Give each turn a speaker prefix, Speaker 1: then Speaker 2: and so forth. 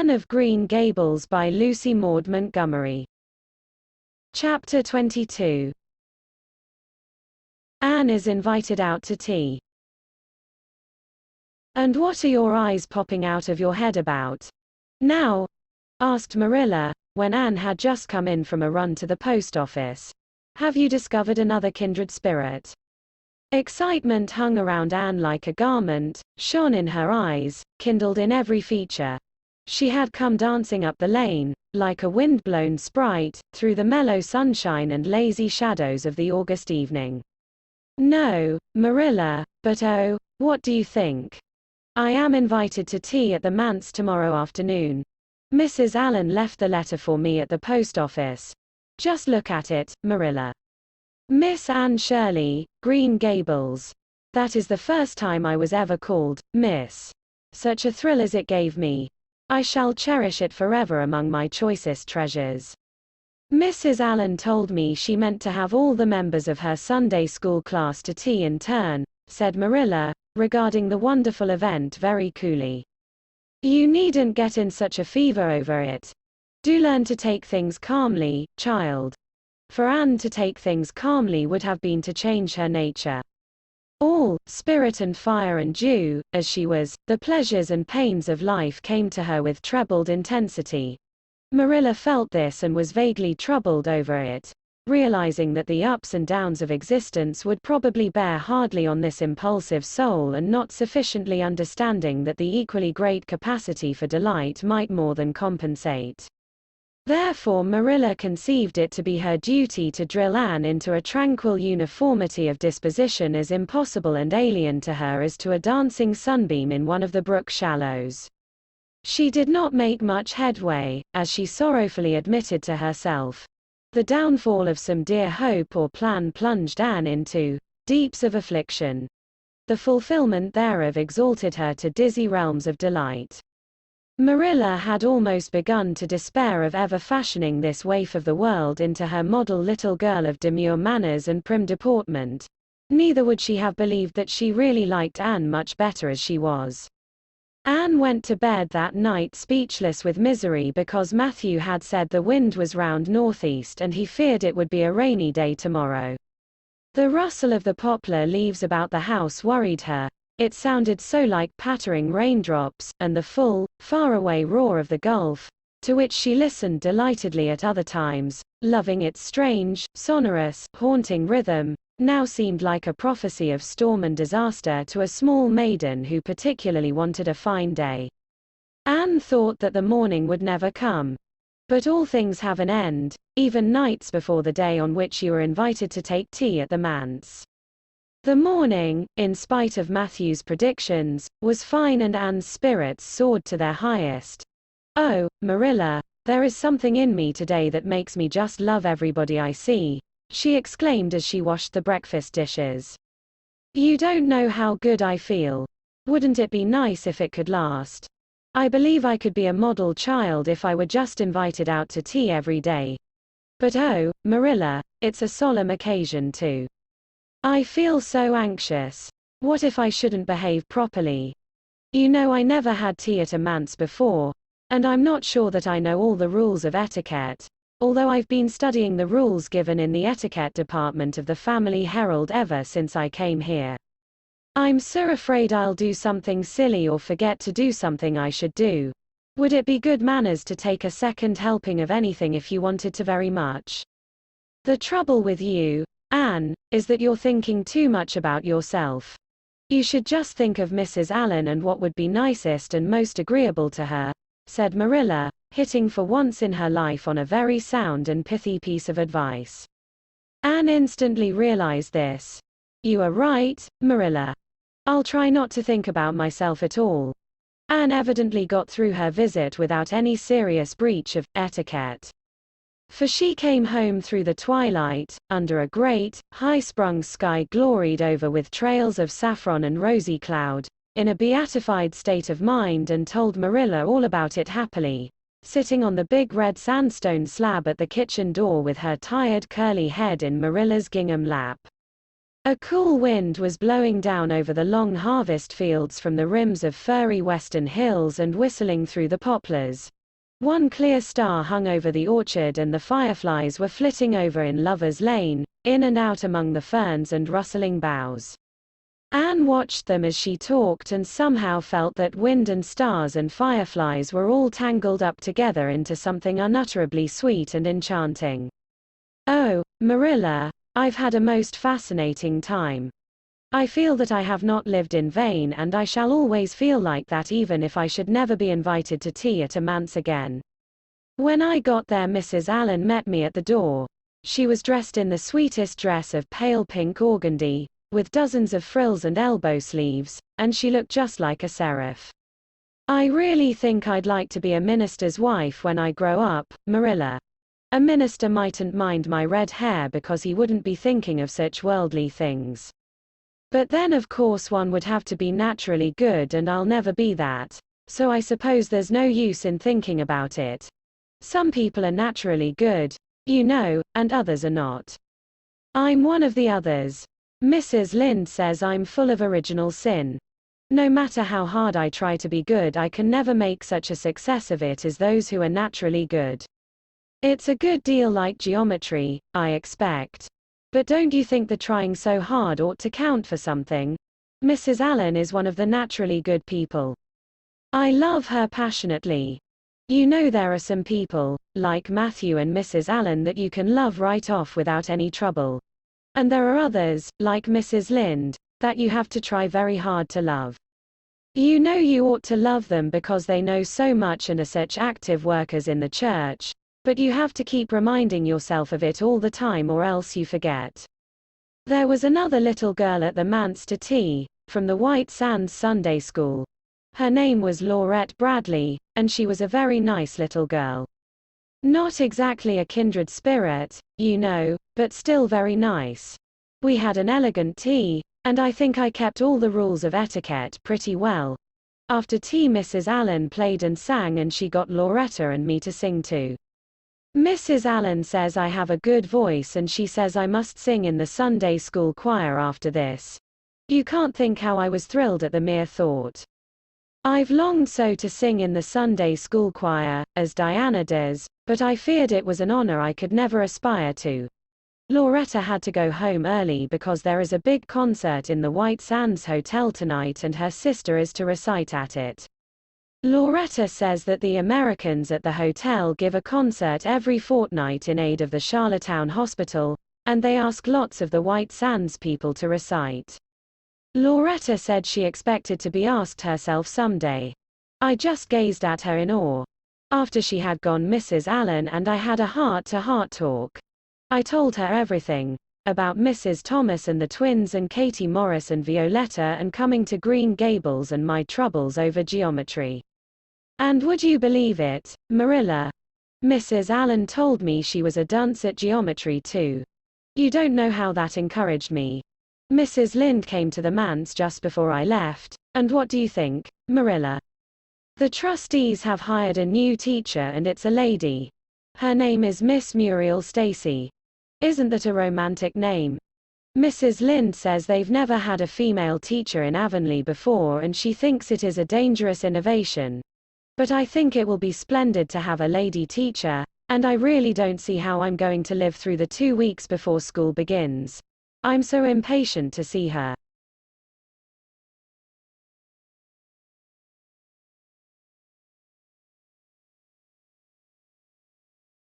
Speaker 1: Anne of Green Gables by Lucy Maud Montgomery. Chapter 22. Anne is invited out to tea. "And what are your eyes popping out of your head about now?" asked Marilla, when Anne had just come in from a run to the post office. "Have you discovered another kindred spirit?" Excitement hung around Anne like a garment, shone in her eyes, kindled in every feature. She had come dancing up the lane, like a wind-blown sprite, through the mellow sunshine and lazy shadows of the August evening. "No, Marilla, but oh, what do you think? I am invited to tea at the manse tomorrow afternoon. Mrs. Allen left the letter for me at the post office. Just look at it, Marilla. Miss Anne Shirley, Green Gables. That is the first time I was ever called Miss. Such a thrill as it gave me. I shall cherish it forever among my choicest treasures. Mrs. Allen told me she meant to have all the members of her Sunday school class to tea in turn," said Marilla, regarding the wonderful event very coolly. "You needn't get in such a fever over it. Do learn to take things calmly, child." For Anne to take things calmly would have been to change her nature. All spirit and fire and dew, as she was, the pleasures and pains of life came to her with trebled intensity. Marilla felt this and was vaguely troubled over it, realizing that the ups and downs of existence would probably bear hardly on this impulsive soul, and not sufficiently understanding that the equally great capacity for delight might more than compensate. Therefore Marilla conceived it to be her duty to drill Anne into a tranquil uniformity of disposition as impossible and alien to her as to a dancing sunbeam in one of the brook shallows. She did not make much headway, as she sorrowfully admitted to herself. The downfall of some dear hope or plan plunged Anne into deeps of affliction. The fulfillment thereof exalted her to dizzy realms of delight. Marilla had almost begun to despair of ever fashioning this waif of the world into her model little girl of demure manners and prim deportment. Neither would she have believed that she really liked Anne much better as she was. Anne went to bed that night speechless with misery because Matthew had said the wind was round northeast and he feared it would be a rainy day tomorrow. The rustle of the poplar leaves about the house worried her. It sounded so like pattering raindrops, and the full, faraway roar of the Gulf, to which she listened delightedly at other times, loving its strange, sonorous, haunting rhythm, now seemed like a prophecy of storm and disaster to a small maiden who particularly wanted a fine day. Anne thought that the morning would never come. But all things have an end, even nights before the day on which you are invited to take tea at the manse. The morning, in spite of Matthew's predictions, was fine and Anne's spirits soared to their highest. "Oh, Marilla, there is something in me today that makes me just love everybody I see," she exclaimed as she washed the breakfast dishes. "You don't know how good I feel. Wouldn't it be nice if it could last? I believe I could be a model child if I were just invited out to tea every day. But oh, Marilla, it's a solemn occasion too. I feel so anxious. What if I shouldn't behave properly? You know I never had tea at a manse before, and I'm not sure that I know all the rules of etiquette, although I've been studying the rules given in the etiquette department of the Family Herald ever since I came here. I'm so afraid I'll do something silly or forget to do something I should do. Would it be good manners to take a second helping of anything if you wanted to very much? The trouble with you, Anne, is that you're thinking too much about yourself. You should just think of Mrs. Allen and what would be nicest and most agreeable to her," said Marilla, hitting for once in her life on a very sound and pithy piece of advice. Anne instantly realized this. "You are right, Marilla. I'll try not to think about myself at all." Anne evidently got through her visit without any serious breach of etiquette. For she came home through the twilight, under a great, high-sprung sky gloried over with trails of saffron and rosy cloud, in a beatified state of mind, and told Marilla all about it happily, sitting on the big red sandstone slab at the kitchen door with her tired curly head in Marilla's gingham lap. A cool wind was blowing down over the long harvest fields from the rims of furry western hills and whistling through the poplars, One clear star hung over the orchard and the fireflies were flitting over in Lover's Lane, in and out among the ferns and rustling boughs. Anne watched them as she talked and somehow felt that wind and stars and fireflies were all tangled up together into something unutterably sweet and enchanting. "Oh, Marilla, I've had a most fascinating time. I feel that I have not lived in vain, and I shall always feel like that even if I should never be invited to tea at a manse again." When I got there, Mrs. Allen met me at the door. She was dressed in the sweetest dress of pale pink organdy, with dozens of frills and elbow sleeves, and she looked just like a seraph. "I really think I'd like to be a minister's wife when I grow up, Marilla. A minister mightn't mind my red hair because he wouldn't be thinking of such worldly things. But then of course one would have to be naturally good, and I'll never be that, so I suppose there's no use in thinking about it. Some people are naturally good, you know, and others are not. I'm one of the others. Mrs. Lynde says I'm full of original sin. No matter how hard I try to be good, I can never make such a success of it as those who are naturally good. It's a good deal like geometry, I expect. But don't you think the trying so hard ought to count for something? Mrs. Allen is one of the naturally good people. I love her passionately. You know, there are some people, like Matthew and Mrs. Allen, that you can love right off without any trouble. And there are others, like Mrs. Lynde, that you have to try very hard to love. You know you ought to love them because they know so much and are such active workers in the church, but you have to keep reminding yourself of it all the time or else you forget. There was another little girl at the manse to tea, from the White Sands Sunday School. Her name was Laurette Bradley, and she was a very nice little girl. Not exactly a kindred spirit, you know, but still very nice. We had an elegant tea, and I think I kept all the rules of etiquette pretty well. After tea Mrs. Allen played and sang, and she got Lauretta and me to sing too. Mrs. Allen says I have a good voice, and she says I must sing in the Sunday school choir after this. You can't think how I was thrilled at the mere thought. I've longed so to sing in the Sunday school choir, as Diana does, but I feared it was an honor I could never aspire to. Lauretta had to go home early because there is a big concert in the White Sands Hotel tonight and her sister is to recite at it. Lauretta says that the Americans at the hotel give a concert every fortnight in aid of the Charlottetown Hospital, and they ask lots of the White Sands people to recite. Lauretta said she expected to be asked herself someday. I just gazed at her in awe. After she had gone, Mrs. Allen and I had a heart-to-heart talk. I told her everything, about Mrs. Thomas and the twins and Katie Morris and Violetta and coming to Green Gables and my troubles over geometry. And would you believe it, Marilla? Mrs. Allen told me she was a dunce at geometry too. You don't know how that encouraged me. Mrs. Lynde came to the manse just before I left, and what do you think, Marilla? The trustees have hired a new teacher and it's a lady. Her name is Miss Muriel Stacy. Isn't that a romantic name? Mrs. Lynde says they've never had a female teacher in Avonle before and she thinks it is a dangerous innovation. But I think it will be splendid to have a lady teacher, and I really don't see how I'm going to live through the 2 weeks before school begins. I'm so impatient to see her.